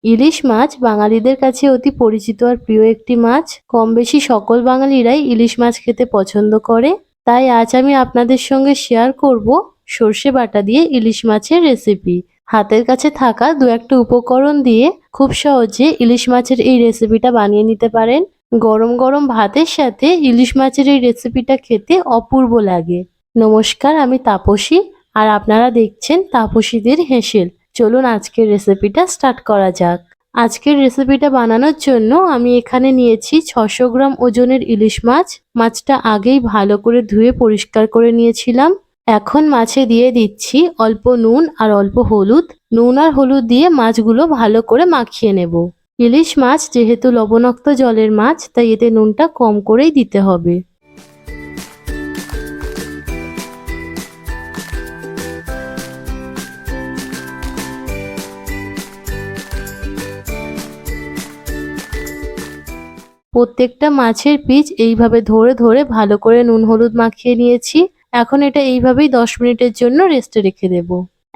ইলিশ মাছ বাঙালিদের কাছে অতি পরিচিত আর প্রিয় একটি মাছ। কম বেশি সকল বাঙালিরাই ইলিশ মাছ খেতে পছন্দ করে। তাই আজ আমি আপনাদের সঙ্গে শেয়ার করব সর্ষে বাটা দিয়ে ইলিশ মাছের রেসিপি। হাতের কাছে থাকা দু একটা উপকরণ দিয়ে খুব সহজে ইলিশ মাছের এই রেসিপিটা বানিয়ে নিতে পারেন। গরম গরম ভাতের সাথে ইলিশ মাছের এই রেসিপিটা খেতে অপূর্ব লাগে। নমস্কার, আমি তাপসী আর আপনারা দেখছেন তাপসীদের হেসেল। চলুন আজকের রেসিপিটা স্টার্ট করা যাক। আজকের রেসিপিটা বানানোর জন্য আমি এখানে নিয়েছি 600 গ্রাম ওজনের ইলিশ মাছ। মাছটা আগেই ভালো করে ধুয়ে পরিষ্কার করে নিয়েছিলাম। এখন মাছে দিয়ে দিচ্ছি অল্প নুন আর অল্প হলুদ। নুন আর হলুদ দিয়ে মাছগুলো ভালো করে মাখিয়ে নেব। ইলিশ মাছ যেহেতু লবণাক্ত জলের মাছ, তাই এতে নুনটা কম করেই দিতে হবে। প্রত্যেকটা মাছের পিচ এইভাবে ধরে ধরে ভালো করে নুন হলুদ মাখিয়ে নিয়েছি। এখন এটা এইভাবেই 10 মিনিটের জন্য রেস্টে রেখে দেব।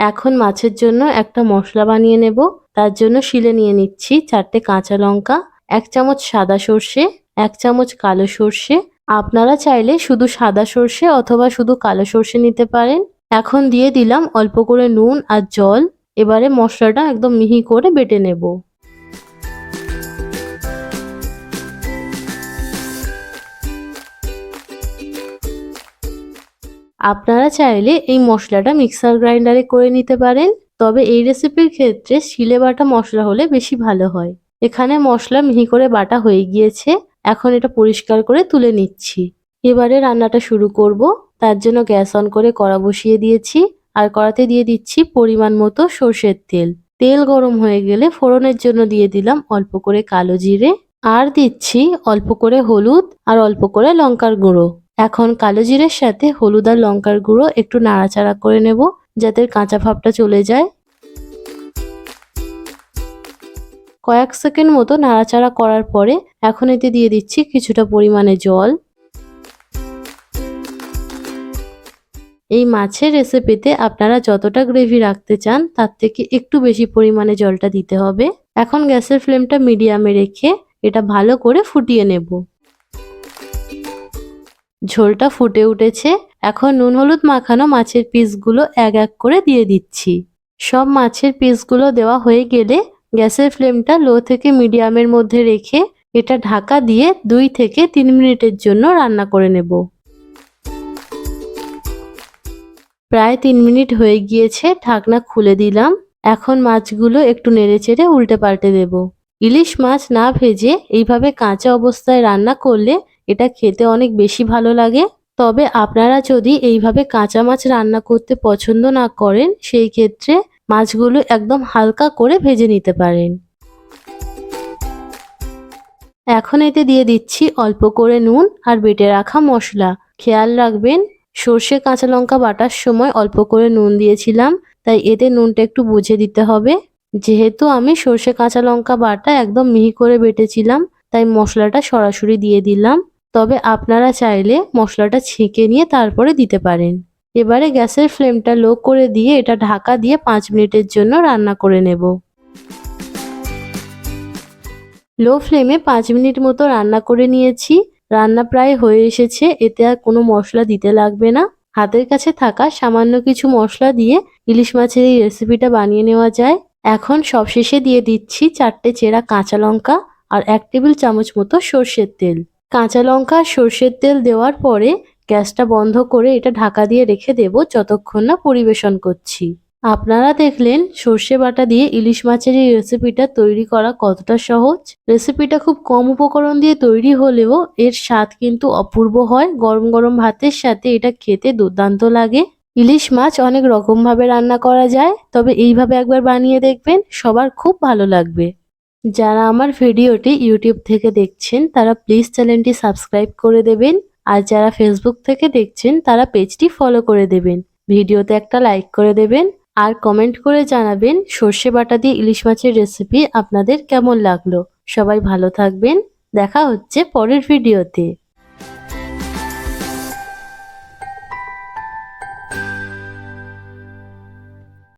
এখন মাছের জন্য একটা মশলা বানিয়ে নেব। তার জন্য শিলে নিয়ে নিচ্ছি 4টে কাঁচা লঙ্কা, 1 চামচ সাদা সর্ষে, 1 চামচ কালো সর্ষে। আপনারা চাইলে শুধু সাদা সর্ষে অথবা শুধু কালো সর্ষে নিতে পারেন। এখন দিয়ে দিলাম অল্প করে নুন আর জল। এবারে মশলাটা একদম মিহি করে বেটে নেব। আপনারা চাইলে এই মশলাটা মিক্সার গ্রাইন্ডারে করে নিতে পারেন, তবে এই রেসিপির ক্ষেত্রে শিলে বাটা মশলা হলে বেশি ভালো হয়। এখানে মশলা মিহি করে বাটা হয়ে গিয়েছে। এখন এটা পরিষ্কার করে তুলে নিচ্ছি। এবারে রান্নাটা শুরু করব। তার জন্য গ্যাস অন করে কড়া বসিয়ে দিয়েছি আর কড়াতে দিয়ে দিচ্ছি পরিমাণ মতো সর্ষের তেল। তেল গরম হয়ে গেলে ফোড়নের জন্য দিয়ে দিলাম অল্প করে কালো জিরে আর দিচ্ছি অল্প করে হলুদ আর অল্প করে লঙ্কার গুঁড়ো। এখন কালো জিরের সাথে হলুদ আর লঙ্কার গুঁড়ো একটু নাড়াচাড়া করে নেব, যাতে কাঁচা ভাবটা চলে যায়। কয়েক সেকেন্ড মতো নাড়াচাড়া করার পরে এখন এতে দিয়ে দিচ্ছি কিছুটা পরিমাণে জল। এই মাছের রেসিপিতে আপনারা যতটা গ্রেভি রাখতে চান তার থেকে একটু বেশি পরিমাণে জলটা দিতে হবে। এখন গ্যাসের ফ্লেমটা মিডিয়ামে রেখে এটা ভালো করে ফুটিয়ে নেব। ঝোলটা ফুটে উঠেছে। এখন নুন হলুদ মাখানো মাছের পিসগুলো এক এক করে দিয়ে দিচ্ছি। সব মাছের পিসগুলো দেওয়া হয়ে গেলে গ্যাসের ফ্লেমটা লো থেকে মিডিয়ামের মধ্যে রেখে এটা ঢাকা দিয়ে 2 থেকে 3 মিনিটের জন্য রান্না করে নেব। প্রায় 3 মিনিট হয়ে গিয়েছে, ঢাকনা খুলে দিলাম। এখন মাছগুলো একটু নেড়েচেড়ে উল্টে পাল্টে দেব। ইলিশ মাছ না ভেজে এইভাবে কাঁচা অবস্থায় রান্না করলে এটা খেতে অনেক বেশি ভালো লাগে। তবে আপনারা যদি এইভাবে কাঁচা মাছ রান্না করতে পছন্দ না করেন, সেই ক্ষেত্রে মাছগুলো একদম হালকা করে ভেজে নিতে পারেন। এখন এতে দিয়ে দিচ্ছি অল্প করে নুন আর বেটে রাখা মশলা। খেয়াল রাখবেন, সর্ষে কাঁচা লঙ্কা বাটার সময় অল্প করে নুন দিয়েছিলাম, তাই এতে নুনটা একটু বুঝে দিতে হবে। যেহেতু আমি সর্ষে কাঁচা লঙ্কা বাটা একদম মিহি করে বেটেছিলাম, তাই মশলাটা সরাসরি দিয়ে দিলাম। তবে আপনারা চাইলে মশলাটা ছেঁকে নিয়ে তারপরে দিতে পারেন। এবারে গ্যাসের ফ্লেমটা লো করে দিয়ে এটা ঢাকা দিয়ে 5 মিনিটের জন্য রান্না করে নেব। লো ফ্লেমে 5 মিনিট মতো রান্না করে নিয়েছি। রান্না প্রায় হয়ে এসেছে, এতে আর কোনো মশলা দিতে লাগবে না। হাতের কাছে থাকা সামান্য কিছু মশলা দিয়ে ইলিশ মাছের এই রেসিপিটা বানিয়ে নেওয়া যায়। এখন সবশেষে দিয়ে দিচ্ছি 4টে চেরা কাঁচা লঙ্কা আর 1 টেবিল চামচ মতো সর্ষের তেল। কাঁচা লঙ্কা আর সর্ষের তেল দেওয়ার পরে গ্যাসটা বন্ধ করে এটা ঢাকা দিয়ে রেখে দেব যতক্ষণ না পরিবেশন করছি। আপনারা দেখলেন সর্ষে বাটা দিয়ে ইলিশ মাছের এই রেসিপিটা তৈরি করা কতটা সহজ। রেসিপিটা খুব কম উপকরণ দিয়ে তৈরি হলেও এর স্বাদ কিন্তু অপূর্ব হয়। গরম গরম ভাতের সাথে এটা খেতে দুর্দান্ত লাগে। ইলিশ মাছ অনেক রকম ভাবে রান্না করা যায়, তবে এইভাবে একবার বানিয়ে দেখবেন, সবার খুব ভালো লাগবে। যারা আমার ভিডিওটি ইউটিউব থেকে দেখছেন তারা প্লিজ চ্যানেলটি সাবস্ক্রাইব করে দেবেন, আর যারা ফেসবুক থেকে দেখছেন তারা পেজটি ফলো করে দেবেন। ভিডিওতে একটা লাইক করে দেবেন আর কমেন্ট করে জানাবেন সর্ষে বাটা দিয়ে ইলিশ মাছের রেসিপি আপনাদের কেমন লাগলো। সবাই ভালো থাকবেন, দেখা হচ্ছে পরের ভিডিওতে।